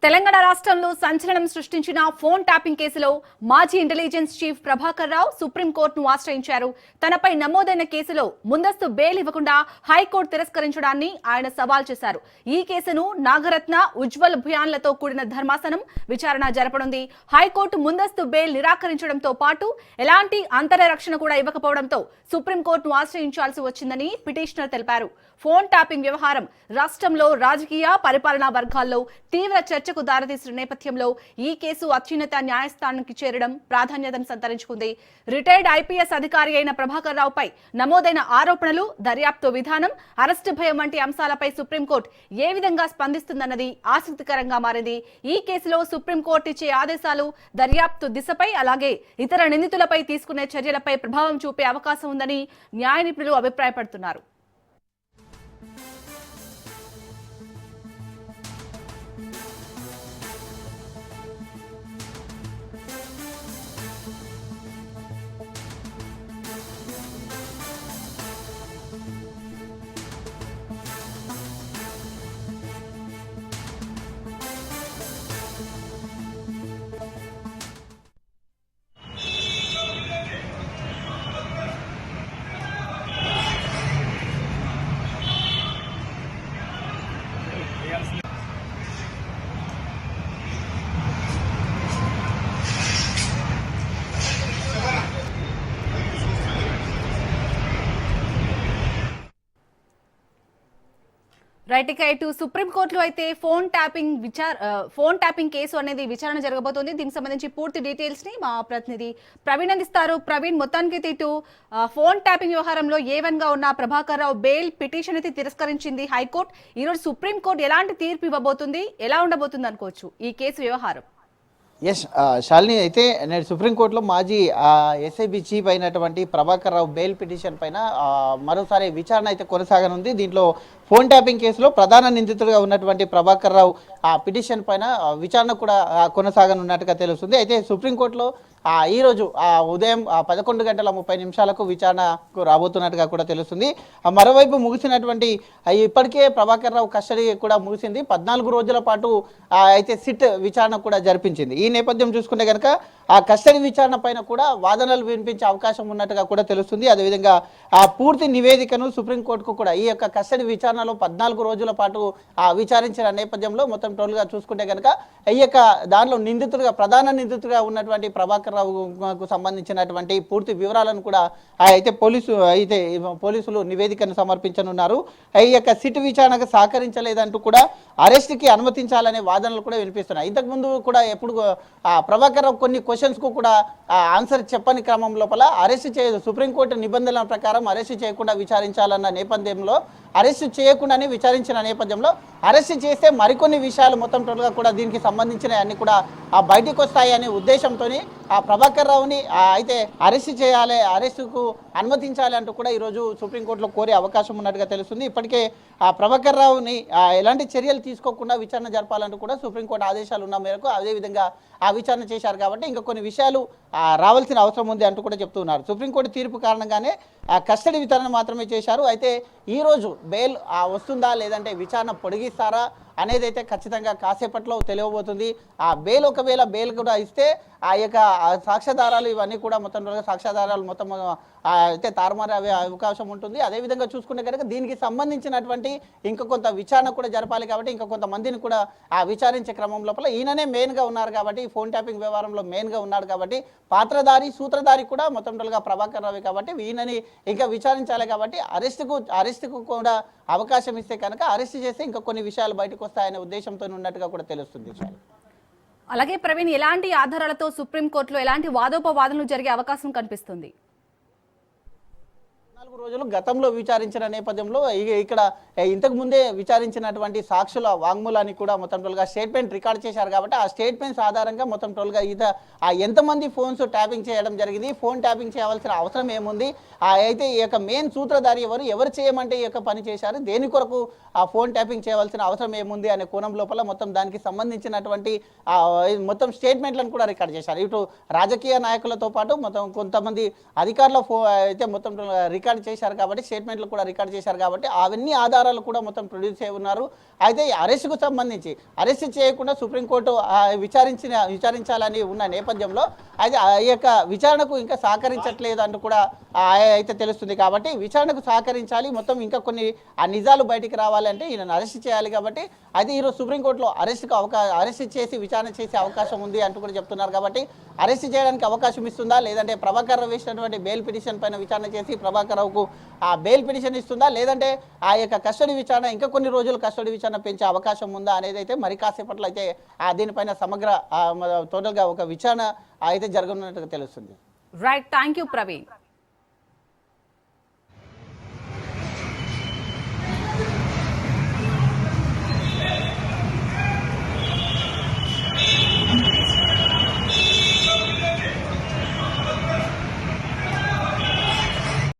తెలంగాణ రాష్ట్రంలో సంచలనం సృష్టించిన ఫోన్ ట్యాపింగ్ కేసులో మాజీ ఇంటెలిజెన్స్ చీఫ్ ప్రభాకర్ రావు సుప్రీంకోర్టును ఆశ్రయించారు. తనపై నమోదైన కేసులో ముందస్తు బెయిల్ ఇవ్వకుండా హైకోర్టు తిరస్కరించడాన్ని ఆయన సవాల్ చేశారు. ఈ కేసును నాగరత్న, ఉజ్వల్ భుయాన్లతో కూడిన ధర్మాసనం విచారణ జరపనుంది. హైకోర్టు ముందస్తు బెయిల్ నిరాకరించడంతో పాటు ఎలాంటి అంతర రక్షణ కూడా ఇవ్వకపోవడంతో సుప్రీంకోర్టును ఆశ్రయించాల్సి వచ్చిందని పిటిషనర్ తెలిపారు. ఫోన్ ట్యాపింగ్ వ్యవహారం రాష్ట్రంలో రాజకీయ పరిపాలనా వర్గాల్లో తీవ్ర చర్చకు దారితీసిన నేపథ్యంలో ఈ కేసు అత్యున్నత న్యాయస్థానానికి చేరడం ప్రాధాన్యతను సంతరించుకుంది. రిటైర్డ్ ఐపీఎస్ అధికారి అయిన ప్రభాకర్ రావుపై నమోదైన ఆరోపణలు, దర్యాప్తు విధానం, అరెస్టు భయం వంటి అంశాలపై సుప్రీంకోర్టు ఏ విధంగా స్పందిస్తుందన్నది ఆసక్తికరంగా మారింది. ఈ కేసులో సుప్రీంకోర్టు ఇచ్చే ఆదేశాలు దర్యాప్తు దిశపై, అలాగే ఇతర నిందితులపై తీసుకునే చర్యలపై ప్రభావం చూపే అవకాశం ఉందని న్యాయ నిపుణులు అభిప్రాయపడుతున్నారు. రైట్, ఇక ఇటు సుప్రీంకోర్టులో అయితే ఫోన్ ట్యాపింగ్ కేసు అనేది విచారణ జరగబోతోంది. దీనికి సంబంధించి పూర్తి డీటెయిల్స్ ని మా ప్రతినిధి ప్రవీణ్ అందిస్తారు. ప్రవీణ్, మొత్తానికి ఇటు ఫోన్ ట్యాపింగ్ వ్యవహారంలో A1 గా ఉన్న ప్రభాకర్ రావు బెయిల్ పిటిషన్ అయితే తిరస్కరించింది హైకోర్టు. ఈ రోజు సుప్రీంకోర్టు ఎలాంటి తీర్పు ఇవ్వబోతుంది, ఎలా ఉండబోతుంది అనుకోవచ్చు ఈ కేసు వ్యవహారం? శాలిని, అయితే నేను సుప్రీంకోర్టులో మాజీ ఎస్ఐబి చీఫ్ అయినటువంటి ప్రభాకర్ రావు బెయిల్ పిటిషన్ పైన మరోసారి విచారణ అయితే కొనసాగనుంది. దీంట్లో ఫోన్ ట్యాపింగ్ కేసులో ప్రధాన నిందితుడిగా ఉన్నటువంటి ప్రభాకర్ రావు ఆ పిటిషన్ పైన విచారణ కూడా కొనసాగనున్నట్టుగా తెలుస్తుంది. అయితే సుప్రీంకోర్టులో ఈరోజు ఉదయం 11:30 విచారణకు రాబోతున్నట్టుగా కూడా తెలుస్తుంది. మరోవైపు ముగిసినటువంటి ఇప్పటికే ప్రభాకర్ రావు కస్టడీ కూడా ముగిసింది. 14 రోజుల పాటు అయితే సిట్ విచారణ కూడా జరిపించింది. ఈ నేపథ్యం చూసుకుంటే కనుక ఆ కస్టడీ విచారణ పైన కూడా వాదనలు వినిపించే అవకాశం ఉన్నట్టుగా కూడా తెలుస్తుంది. అదేవిధంగా ఆ పూర్తి నివేదికను సుప్రీంకోర్టుకు కూడా ఈ యొక్క కస్టడీ విచారణలో 14 రోజుల పాటు విచారించిన నేపథ్యంలో మొత్తం టోల్గా చూసుకుంటే కనుక ఈ యొక్క దానిలో ప్రధాన నిందితుడిగా ఉన్నటువంటి ప్రభాకర్ రావుకు సంబంధించినటువంటి పూర్తి వివరాలను కూడా అయితే పోలీసులు నివేదికను సమర్పించనున్నారు. ఈ యొక్క సిట్ విచారణకు సహకరించలేదంటూ కూడా అరెస్ట్కి అనుమతించాలనే వాదనలు కూడా వినిపిస్తున్నాయి. ఇంతకుముందు కూడా ఎప్పుడు ప్రభాకర్ రావు కొన్ని క్వశ్చన్స్కు కూడా ఆన్సర్ చెప్పని క్రమం లోపల అరెస్ట్ చేయదు, సుప్రీంకోర్టు నిబంధనల ప్రకారం అరెస్ట్ చేయకుండా విచారించాలన్న నేపథ్యంలో అరెస్ట్ చేయకుండానే విచారించిన నేపథ్యంలో అరెస్ట్ చేస్తే మరికొన్ని విషయాలు మొత్తం టోటల్గా కూడా దీనికి సంబంధించిన అన్ని కూడా బయటకు వస్తాయి అనే ఉద్దేశంతో ఆ ప్రభాకర్ రావుని అయితే అరెస్ట్ చేయాలి, అరెస్టుకు అనుమతించాలి అంటూ కూడా ఈరోజు సుప్రీంకోర్టులో కోరే అవకాశం ఉన్నట్టుగా తెలుస్తుంది. ఇప్పటికే ఆ ప్రభాకర్ రావుని ఎలాంటి చర్యలు తీసుకోకుండా విచారణ జరపాలంటూ కూడా సుప్రీంకోర్టు ఆదేశాలు ఉన్న మేరకు అదేవిధంగా ఆ విచారణ చేశారు కాబట్టి ఇంకా కొన్ని విషయాలు రావాల్సిన అవసరం ఉంది అంటూ కూడా చెప్తున్నారు. సుప్రీంకోర్టు తీర్పు కారణంగానే కస్టడీ విచారణ మాత్రమే చేశారు. అయితే ఈరోజు బెయిల్ వస్తుందా లేదంటే విచారణ పొడిగిస్తారా అనేది అయితే ఖచ్చితంగా కాసేపట్లో తెలియబోతుంది. ఆ బెయిల్ ఒకవేళ బెయిల్ కూడా ఇస్తే ఆ యొక్క సాక్ష్యాధారాలు ఇవన్నీ కూడా సాక్ష్యాధారాలు మొత్తం అయితే తారుమారే అవకాశం ఉంటుంది. అదేవిధంగా చూసుకుంటే కనుక దీనికి సంబంధించినటువంటి ఇంకా కొంత విచారణ కూడా జరపాలి కాబట్టి ఇంకా కొంతమందిని కూడా విచారించే క్రమం లోపల ఈయననే మెయిన్గా ఉన్నారు కాబట్టి ఫోన్ ట్యాపింగ్ వ్యవహారంలో మెయిన్గా ఉన్నాడు కాబట్టి పాత్రధారి సూత్రధారి కూడా మొత్తం ప్రభాకర్ రావు కాబట్టి ఈయనని ఇంకా విచారించాలి కాబట్టి అరెస్టుకు కూడా అవకాశం ఇస్తే కనుక అరెస్ట్ చేస్తే ఇంకా కొన్ని విషయాలు బయటకు వస్తాయనే ఉద్దేశంతో ఉన్నట్టుగా కూడా తెలుస్తుంది. అలాగే ప్రవీణ్, ఎలాంటి ఆధారాలతో సుప్రీంకోర్టులో ఎలాంటి వాదోపవాదనలు జరిగే అవకాశం కనిపిస్తుంది? 4 రోజులు గతంలో విచారించిన నేపథ్యంలో ఇక్కడ ఇంతకు ముందే విచారించినటువంటి సాక్షుల వాంగ్మూలాన్ని కూడా మొత్తం టోల్గా స్టేట్మెంట్ రికార్డ్ చేశారు కాబట్టి ఆ స్టేట్మెంట్స్ ఆధారంగా మొత్తం టోల్గా ఎంతమంది ఫోన్స్ ట్యాపింగ్ చేయడం జరిగింది, ఫోన్ ట్యాపింగ్ చేయవలసిన అవసరం ఏముంది, అయితే ఈ యొక్క మెయిన్ సూత్రధారి ఎవరు చేయమంటే ఈ యొక్క పని చేశారు, దేని కొరకు ఆ ఫోన్ ట్యాపింగ్ చేయవలసిన అవసరం ఏముంది అనే కోణం లోపల మొత్తం దానికి సంబంధించినటువంటి మొత్తం స్టేట్మెంట్లను కూడా రికార్డ్ చేశారు. ఇటు రాజకీయ నాయకులతో పాటు మొత్తం కొంతమంది అధికారుల అయితే మొత్తం రికార్డ్ చేశారు కాబట్టి స్టేట్మెంట్లు కూడా రికార్డ్ చేశారు కాబట్టి అవన్నీ ఆధారాలు కూడా మొత్తం ప్రొడ్యూస్ అయి ఉన్నారు. అయితే ఈ అరెస్టుకు సంబంధించి అరెస్ట్ చేయకుండా సుప్రీంకోర్టు విచారించాలని ఉన్న నేపథ్యంలో అయితే ఆ యొక్క విచారణకు ఇంకా సహకరించట్లేదు అంటూ కూడా అయితే తెలుస్తుంది. కాబట్టి విచారణకు సహకరించాలి, మొత్తం ఇంకా కొన్ని ఆ నిజాలు బయటికి రావాలంటే ఈయనను అరెస్ట్ చేయాలి. కాబట్టి అయితే ఈరోజు సుప్రీంకోర్టులో అరెస్ట్ చేసి విచారణ చేసే అవకాశం ఉంది అంటూ కూడా చెప్తున్నారు. కాబట్టి అరెస్ట్ చేయడానికి అవకాశం ఇస్తుందా, లేదంటే ప్రభాకర్ రావు వేసినటువంటి బెయిల్ పిటిషన్ పైన విచారణ చేసి ప్రభాకర్ రావుకు ఆ బెయిల్ పిటిషన్ ఇస్తుందా, లేదంటే ఆ యొక్క కస్టడీ విచారణ ఇంకా కొన్ని రోజులు కస్టడీ విచారణ పెంచే అవకాశం ఉందా అనేది అయితే మరి కాసేపట్లో అయితే దీనిపైన సమగ్ర టోటల్గా ఒక విచారణ అయితే జరగనున్నట్టుగా తెలుస్తుంది. Right, thank you Praveen.